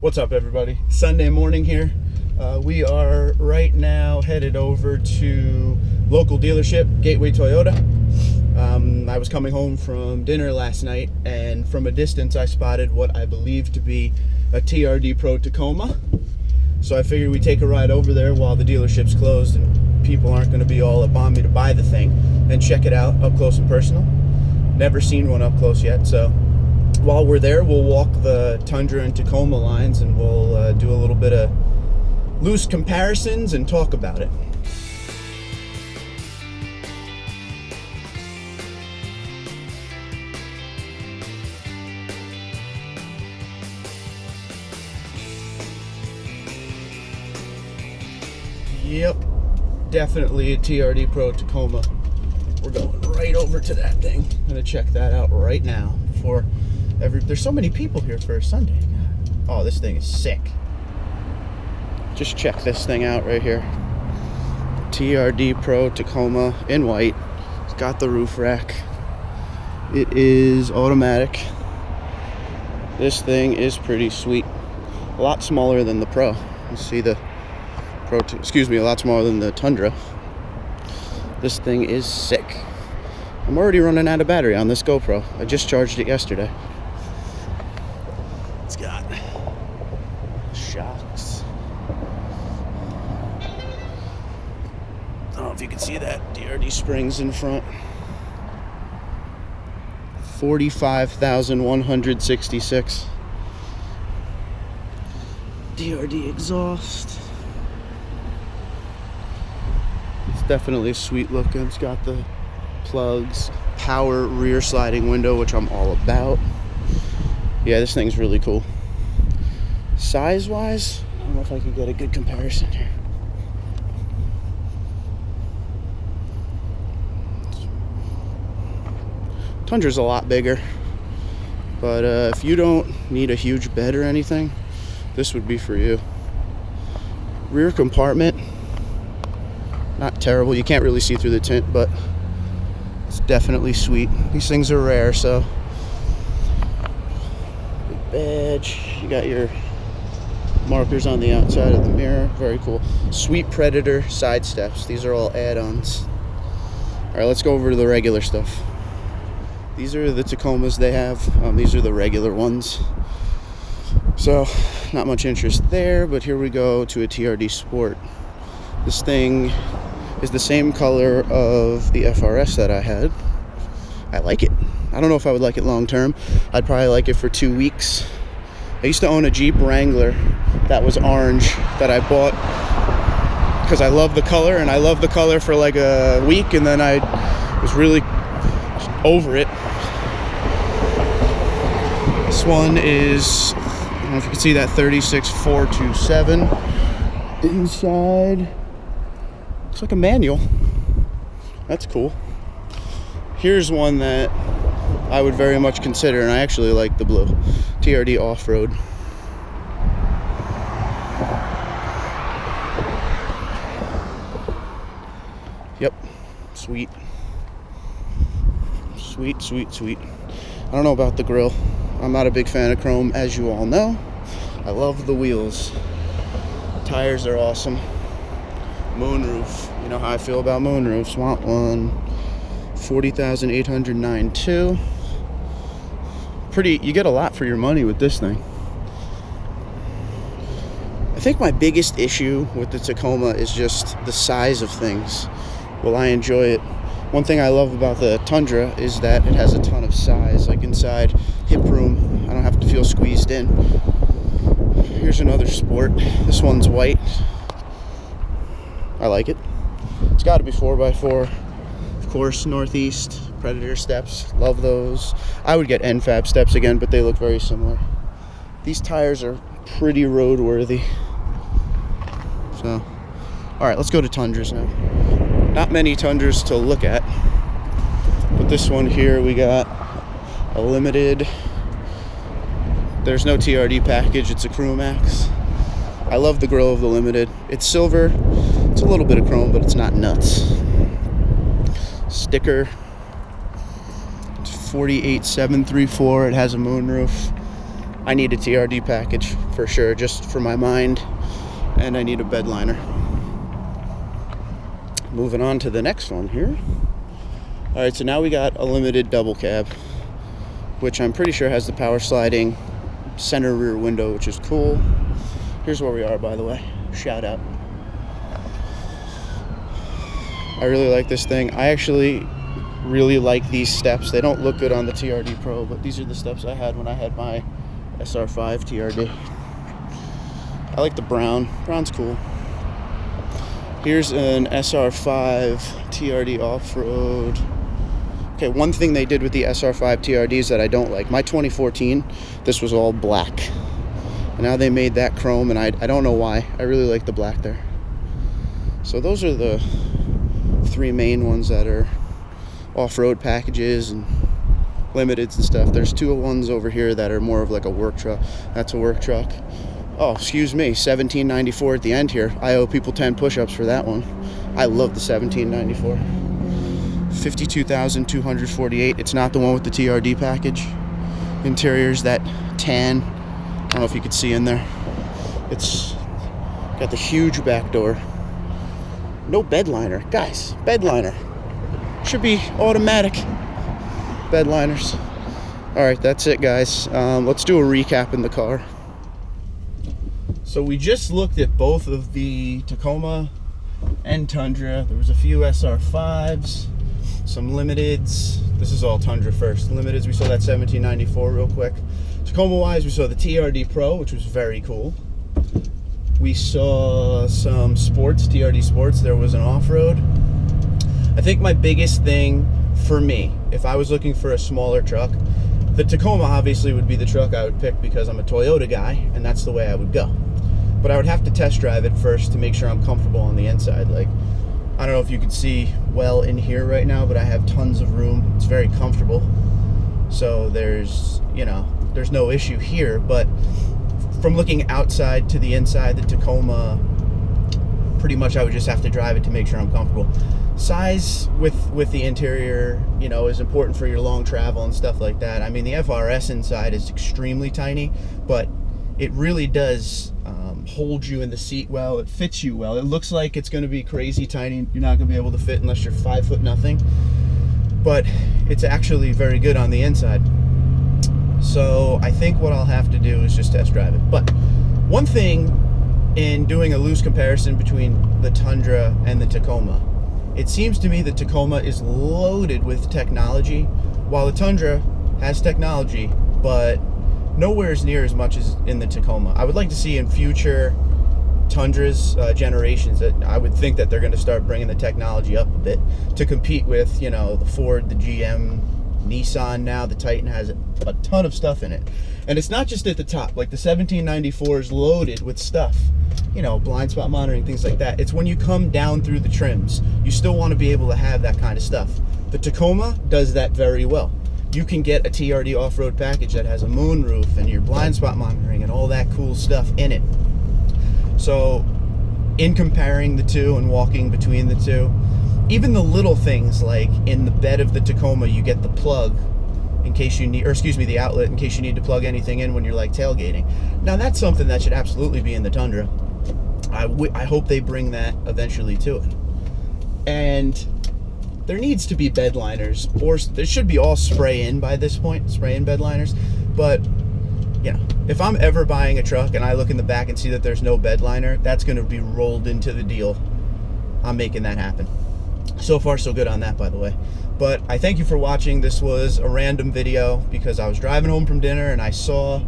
What's up, everybody? Sunday morning here. We are right now headed over to local dealership, Gateway Toyota. I was coming home from dinner last night, and from a distance I spotted what I believe to be a TRD Pro Tacoma. So I figured we'd take a ride over there while the dealership's closed and people aren't going to be all up on me to buy the thing, and check it out up close and personal. Never seen one up close yet, so while we're there, we'll walk the Tundra and Tacoma lines, and we'll do a little bit of loose comparisons and talk about it. Yep, definitely a TRD Pro Tacoma. We're going right over to that thing. I'm gonna check that out right now before there's so many people here for a Sunday. Oh, this thing is sick. Just check this thing out right here. TRD Pro Tacoma in white. It's got the roof rack. It is automatic. This thing is pretty sweet. A lot smaller than the Pro. You see the Pro, a lot smaller than the Tundra. This thing is sick. I'm already running out of battery on this GoPro. I just charged it yesterday. It's got shocks. I don't know if you can see that. TRD springs in front. 45,166. TRD exhaust. It's definitely sweet looking. It's got the plugs, power rear sliding window, which I'm all about. Yeah, this thing's really cool. Size wise, I don't know if I can get a good comparison here. Tundra's a lot bigger, but if you don't need a huge bed or anything, this would be for you. Rear compartment, not terrible. You can't really see through the tint, but it's definitely sweet. These things are rare, so. Big badge. You got your markers on the outside of the mirror. Very cool. Sweet Predator side steps. These are all add-ons. All right, let's go over to the regular stuff. These are the Tacomas they have. These are the regular ones. So, not much interest there, but here we go to a TRD Sport. This thing is the same color of the FRS that I had. I like it. I don't know if I would like it long term. I'd probably like it for 2 weeks. I used to own a Jeep Wrangler that was orange that I bought because I love the color, and I loved the color for like a week, and then I was really over it. This one is, I don't know if you can see that, 36427. Inside, looks like a manual. That's cool. Here's one that I would very much consider, and I actually like the blue. TRD Off-Road. Yep, sweet. Sweet, sweet, sweet. I don't know about the grille. I'm not a big fan of chrome, as you all know. I love the wheels. Tires are awesome. Moonroof. You know how I feel about moonroofs. Want one. 40,809 Pretty, you get a lot for your money with this thing. I think my biggest issue with the Tacoma is just the size of things. Well, I enjoy it. One thing I love about the Tundra is that it has a ton of size, like inside hip room. I don't have to feel squeezed in. Here's another Sport. This one's white. I like it. It's got to be 4x4. Of course, Northeast Predator steps. Love those. I would get NFAB steps again, but they look very similar. These tires are pretty roadworthy. So, all right, let's go to Tundras now. Not many Tundras to look at, but this one here, we got a limited. There's no TRD package. It's a Crew Max. I love the grille of the limited. It's silver. It's a little bit of chrome, but it's not nuts. Sticker. It's 48734. It has a moonroof. I need a TRD package for sure, just for my mind, and I need a bed liner. Moving on to the next one here. All right, so now we got a limited double cab, which I'm pretty sure has the power sliding center rear window, which is cool. Here's where we are, by the way. Shout out. I really like this thing. I actually really like these steps. They don't look good on the TRD Pro, but these are the steps I had when I had my SR5 TRD. I like the brown. Brown's cool. Here's an SR5 TRD off-road. Okay, one thing they did with the SR5 TRDs that I don't like. My 2014, this was all black. And now they made that chrome, and I don't know why. I really like the black there. So those are the three main ones that are off-road packages and limiteds and stuff. There's two ones over here that are more of like a work truck. That's a work truck. Oh, excuse me, 1794 at the end here. I owe people 10 push-ups for that one. I love the 1794. 52,248. It's not the one with the TRD package. Interior's that tan. I don't know if you could see in there. It's got the huge back door. No bed liner. Guys, bed liner. Should be automatic bed liners. All right, that's it, guys. Let's do a recap in the car. So we just looked at both of the Tacoma and Tundra. There was a few SR5s, some limiteds. This is all Tundra first. Limiteds, we saw that 1794 real quick. Tacoma wise, we saw the TRD Pro, which was very cool. We saw some sports, TRD sports. There was an off-road. I think my biggest thing for me, if I was looking for a smaller truck, the Tacoma obviously would be the truck I would pick because I'm a Toyota guy, and that's the way I would go. But I would have to test drive it first to make sure I'm comfortable on the inside. Like, I don't know if you can see well in here right now, but I have tons of room. It's very comfortable. So there's, you know, there's no issue here. But from looking outside to the inside, the Tacoma, pretty much I would just have to drive it to make sure I'm comfortable. Size with the interior, you know, is important for your long travel and stuff like that. I mean, the FRS inside is extremely tiny, but it really does hold you in the seat well. It fits you well. It looks like it's going to be crazy tiny. You're not going to be able to fit unless you're 5 foot nothing, but it's actually very good on the inside. So I think what I'll have to do is just test drive it. But one thing in doing a loose comparison between the Tundra and the Tacoma, it seems to me the Tacoma is loaded with technology, while the Tundra has technology, but nowhere near as much as in the Tacoma. I would like to see in future Tundras generations that I would think that they're going to start bringing the technology up a bit to compete with, you know, the Ford, the GM, Nissan now. The Titan has a ton of stuff in it. And it's not just at the top. Like the 1794 is loaded with stuff, you know, blind spot monitoring, things like that. It's when you come down through the trims, you still want to be able to have that kind of stuff. The Tacoma does that very well. You can get a TRD off-road package that has a moonroof and your blind spot monitoring and all that cool stuff in it. So in comparing the two and walking between the two, even the little things like in the bed of the Tacoma, you get the plug in case you need, or excuse me, the outlet in case you need to plug anything in when you're like tailgating. Now that's something that should absolutely be in the Tundra. I hope they bring that eventually to it. And there needs to be bed liners, or there should be all spray in by this point, spray in bed liners. But you know, if I'm ever buying a truck and I look in the back and see that there's no bed liner, that's going to be rolled into the deal. I'm making that happen. So far so good on that, by the way. But I thank you for watching. This was a random video because I was driving home from dinner and I saw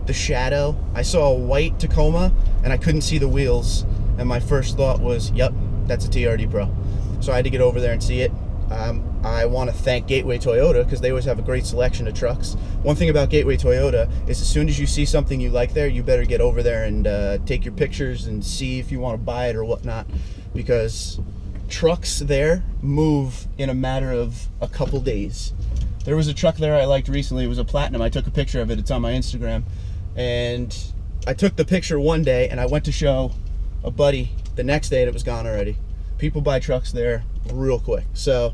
the shadow. I saw a white Tacoma and I couldn't see the wheels, and my first thought was, yep, that's a TRD Pro. So I had to get over there and see it. I want to thank Gateway Toyota because they always have a great selection of trucks. One thing about Gateway Toyota is as soon as you see something you like there, you better get over there and take your pictures and see if you want to buy it or whatnot, because trucks there move in a matter of a couple days. There was a truck there I liked recently. It was a Platinum. I took a picture of it. It's on my Instagram. And I took the picture one day and I went to show a buddy the next day and it was gone already. People buy trucks there real quick. So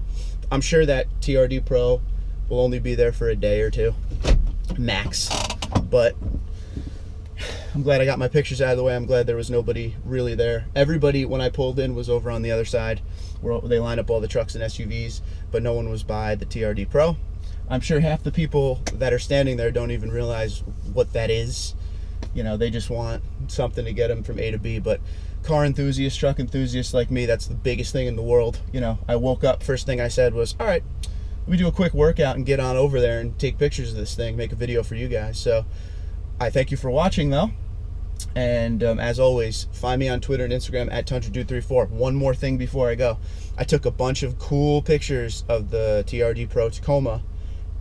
I'm sure that TRD Pro will only be there for a day or two max. But I'm glad I got my pictures out of the way. I'm glad there was nobody really there. Everybody, when I pulled in, was over on the other side where they line up all the trucks and SUVs, but no one was by the TRD Pro. I'm sure half the people that are standing there don't even realize what that is. You know, they just want something to get them from A to B. But car enthusiasts, truck enthusiasts like me, that's the biggest thing in the world. You know, I woke up, first thing I said was, all right, let me do a quick workout and get on over there and take pictures of this thing, make a video for you guys. So I thank you for watching, though. And as always, find me on Twitter and Instagram at tundra234. One more thing before I go. I took a bunch of cool pictures of the TRD Pro Tacoma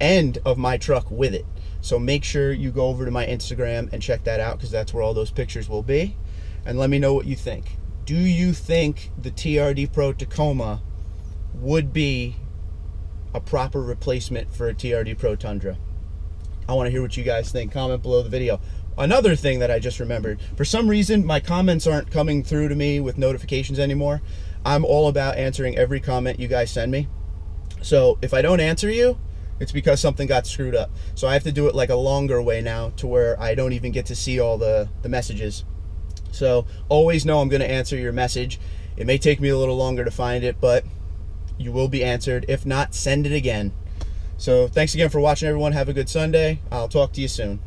and of my truck with it. So make sure you go over to my Instagram and check that out, because that's where all those pictures will be. And let me know what you think. Do you think the TRD Pro Tacoma would be a proper replacement for a TRD Pro Tundra? I want to hear what you guys think. Comment below the video. Another thing that I just remembered, for some reason my comments aren't coming through to me with notifications anymore. I'm all about answering every comment you guys send me. So if I don't answer you, it's because something got screwed up. So I have to do it like a longer way now, to where I don't even get to see all the messages. So always know I'm going to answer your message. It may take me a little longer to find it, but you will be answered. If not, send it again. So thanks again for watching, everyone. Have a good Sunday. I'll talk to you soon.